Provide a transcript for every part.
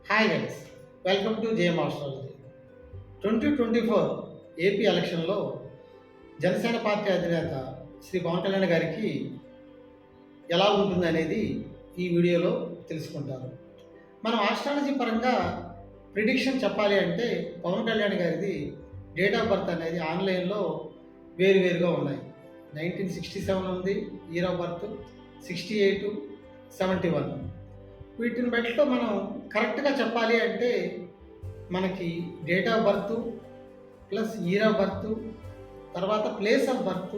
Hi guys, welcome to JM astrology. 2024 AP ఎలక్షన్లో Janasena party అధినేత శ్రీ పవన్ కళ్యాణ్ గారికి ఎలా ఉంటుంది అనేది ఈ వీడియోలో తెలుసుకుంటారు. మనం ఆస్ట్రాలజీ పరంగా ప్రిడిక్షన్ చెప్పాలి అంటే పవన్ కళ్యాణ్ గారిది డేట్ ఆఫ్ బర్త్ అనేది ఆన్లైన్లో వేరువేరుగా ఉన్నాయి. 1967 ఉంది, ఇయర్ ఆఫ్ బర్త్ 68, 71. వీటిని బట్టి మనం కరెక్ట్గా చెప్పాలి అంటే మనకి date of birth plus year of birth, తర్వాత ప్లేస్ ఆఫ్ బర్త్,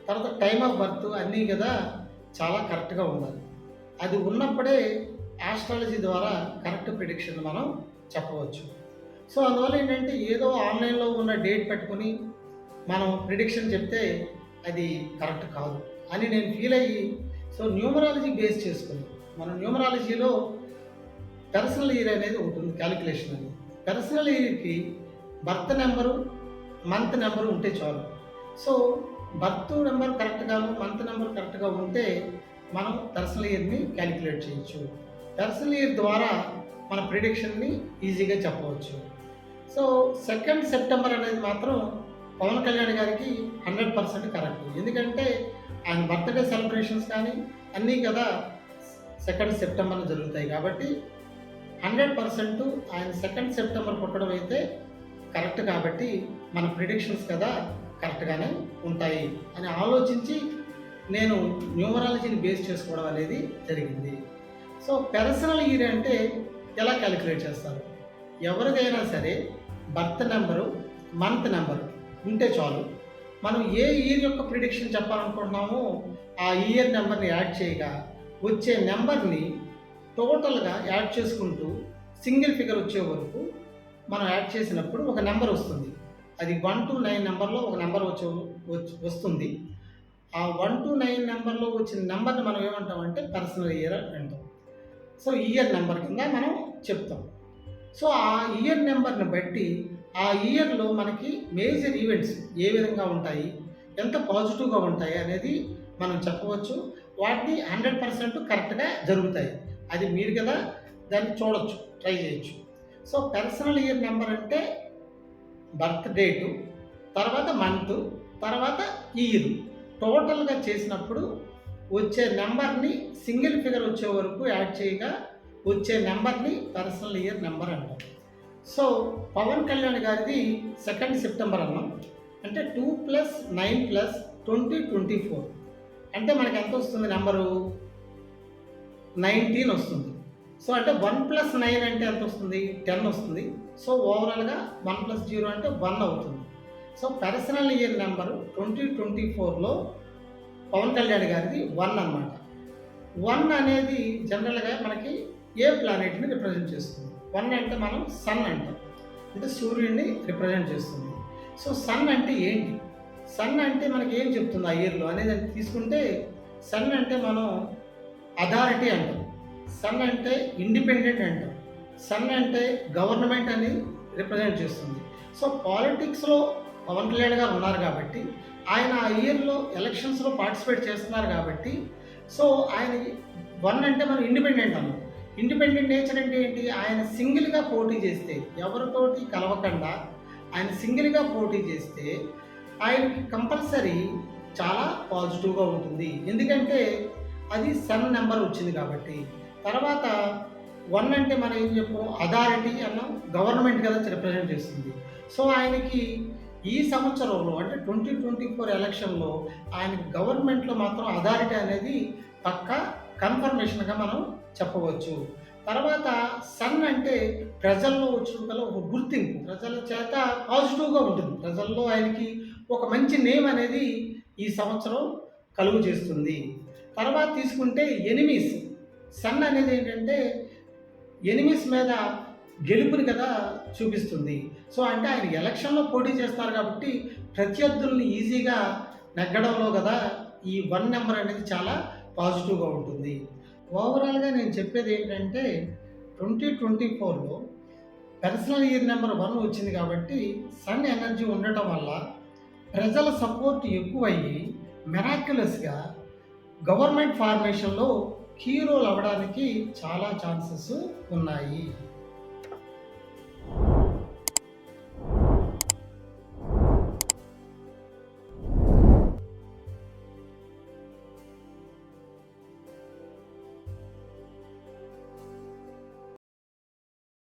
తర్వాత టైమ్ ఆఫ్ బర్త్ అన్నీ కదా చాలా కరెక్ట్గా ఉండాలి. అది ఉన్నప్పుడే ఆస్ట్రాలజీ ద్వారా కరెక్ట్ ప్రిడిక్షన్ మనం చెప్పవచ్చు. సో అందువల్ల ఏంటంటే ఏదో ఆన్లైన్లో ఉన్న డేట్ పెట్టుకొని మనం ప్రిడిక్షన్ చెప్తే అది కరెక్ట్ కాదు అని నేను ఫీల్ అయ్యి, సో న్యూమరాలజీ బేస్ చేసుకుని మనం న్యూమరాలజీలో పర్సనల్ ఇయర్ అనేది ఉంటుంది, క్యాలిక్యులేషన్ అనేది. పర్సనల్ ఇయర్కి బర్త్ నెంబరు, మంత్ నెంబరు ఉంటే చాలు. సో బర్త్ నెంబర్ కరెక్ట్గాను, మంత్ నెంబర్ కరెక్ట్గా ఉంటే మనం పర్సనల్ ఇయర్ని క్యాలిక్యులేట్ చేయొచ్చు. పర్సనల్ ఇయర్ ద్వారా మన ప్రిడిక్షన్ని ఈజీగా చెప్పవచ్చు. సో 2 సెప్టెంబర్ అనేది మాత్రం పవన్ కళ్యాణ్ గారికి 100% కరెక్ట్. ఎందుకంటే ఆయన బర్త్డే సెలబ్రేషన్స్ కానీ అన్నీ కదా 2 సెప్టెంబర్లో జరుగుతాయి. కాబట్టి 100% ఆయన 2 సెప్టెంబర్ పుట్టడం అయితే కరెక్ట్. కాబట్టి మన ప్రిడిక్షన్స్ కదా కరెక్ట్గానే ఉంటాయి అని ఆలోచించి నేను న్యూమరాలజీని బేస్ చేసుకోవడం అనేది జరిగింది. సో పర్సనల్ ఇయర్ అంటే ఎలా క్యాలిక్యులేట్ చేస్తారు? ఎవరికైనా సరే బర్త్ నెంబరు, మంత్ నెంబరు ఉంటే చాలు. మనం ఏ ఇయర్ యొక్క ప్రిడిక్షన్ చెప్పాలనుకుంటున్నామో ఆ ఇయర్ నెంబర్ని యాడ్ చేయగా వచ్చే నెంబర్ని టోటల్గా యాడ్ చేసుకుంటూ సింగిల్ ఫిగర్ వచ్చే వరకు మనం యాడ్ చేసినప్పుడు ఒక నెంబర్ వస్తుంది. అది 1 to 9 నెంబర్లో ఒక నెంబర్ వస్తుంది. ఆ 1 to 9 నెంబర్లో వచ్చిన నెంబర్ని మనం ఏమంటామంటే పర్సనల్ ఇయర్ అంటాం. సో ఇయర్ నెంబర్ కింద మనం చెప్తాం. సో ఆ ఇయర్ నెంబర్ని బట్టి ఆ ఇయర్లో మనకి మేజర్ ఈవెంట్స్ ఏ విధంగా ఉంటాయి, ఎంత పాజిటివ్గా ఉంటాయి అనేది మనం చెప్పవచ్చు. వాటిని 100% కరెక్ట్గా జరుగుతాయి. అది మీరు కదా దాన్ని చూడొచ్చు, ట్రై చేయొచ్చు. సో పర్సనల్ ఇయర్ నెంబర్ అంటే బర్త్ డేటు, తర్వాత మంత్, తర్వాత ఇయర్ టోటల్గా చేసినప్పుడు వచ్చే నెంబర్ని సింగిల్ ఫిగర్ వచ్చే వరకు యాడ్ చేయగా వచ్చే నెంబర్ని పర్సనల్ ఇయర్ నెంబర్ అంటాం. సో పవన్ కళ్యాణ్ గారిది 2 సెప్టెంబర్ అన్నాం అంటే 2 + 9 + 20 24 అంటే మనకి ఎంత వస్తుంది? నెంబరు 19 వస్తుంది. సో అంటే 1 + 9 అంటే ఎంత వస్తుంది? 10 వస్తుంది. సో ఓవరాల్గా 1 + 0 అంటే 1 అవుతుంది. సో పర్సనల్ ఇయర్ నెంబరు 2024లో పవన్ కళ్యాణ్ గారిది 1 అన్నమాట. 1 అనేది జనరల్గా మనకి ఏ ప్లానెట్ని రిప్రజెంట్ చేస్తుంది? 1 అంటే మనం సన్ అంటాం, అంటే సూర్యుడిని రిప్రజెంట్ చేస్తుంది. సో సన్ అంటే ఏంటి? సన్ అంటే మనకి ఏం చెప్తుంది ఆ ఇయర్లో అనేది తీసుకుంటే, సన్ అంటే మనం అథారిటీ అంటాం, సన్ అంటే ఇండిపెండెంట్ అంటాం, సన్ అంటే గవర్నమెంట్ అని రిప్రజెంట్ చేస్తుంది. సో పాలిటిక్స్లో పవన్ కళ్యాణ్ గారు ఉన్నారు కాబట్టి, ఆయన ఆ ఇయర్లో ఎలక్షన్స్లో పార్టిసిపేట్ చేస్తున్నారు కాబట్టి, సో ఆయన 1 అంటే మనం ఇండిపెండెంట్ అన్నాం. ఇండిపెండెంట్ నేచర్ అంటే ఏంటి? ఆయన సింగిల్గా పోటీ చేస్తే, ఎవరితోటి కలవకుండా ఆయన సింగిల్గా పోటీ చేస్తే ఆయనకి కంపల్సరీ చాలా పాజిటివ్గా ఉంటుంది. ఎందుకంటే అది సన్ నెంబర్ వచ్చింది కాబట్టి. తర్వాత 1 అంటే మనం ఏం చెప్పాం? అథారిటీ అన్నాం, గవర్నమెంట్ కదా రిప్రజెంట్ చేస్తుంది. సో ఆయనకి ఈ సంవత్సరంలో అంటే 2024 ఎలక్షన్లో ఆయనకి గవర్నమెంట్లో మాత్రం అథారిటీ అనేది పక్కా కన్ఫర్మేషన్గా మనం చెప్పవచ్చు. తర్వాత సన్ అంటే ప్రజల్లో వచ్చిన ఒక గుర్తింపు, ప్రజల చేత పాజిటివ్గా ఉంటుంది. ప్రజల్లో ఆయనకి ఒక మంచి నేమ్ అనేది ఈ సంవత్సరం కలుగు చేస్తుంది. తర్వాత తీసుకుంటే ఎనిమీస్, సన్ అనేది ఏంటంటే ఎనిమీస్ మీద గెలుపుని కదా చూపిస్తుంది. సో అంటే ఆయన ఎలక్షన్లో పోటీ చేస్తారు కాబట్టి ప్రత్యర్థుల్ని ఈజీగా నెగ్గడంలో కదా ఈ 1 నెంబర్ అనేది చాలా పాజిటివ్గా ఉంటుంది. ఓవరాల్గా నేను చెప్పేది ఏంటంటే 2024లో పర్సనల్ ఇయర్ నెంబర్ 1 వచ్చింది కాబట్టి సన్ ఎనర్జీ ఉండటం వల్ల ప్రజల సపోర్ట్ ఎక్కువయ్యి మెరాక్యులస్గా గవర్నమెంట్ ఫార్మేషన్లో కీ రోల్ అవ్వడానికి చాలా ఛాన్సెస్ ఉన్నాయి.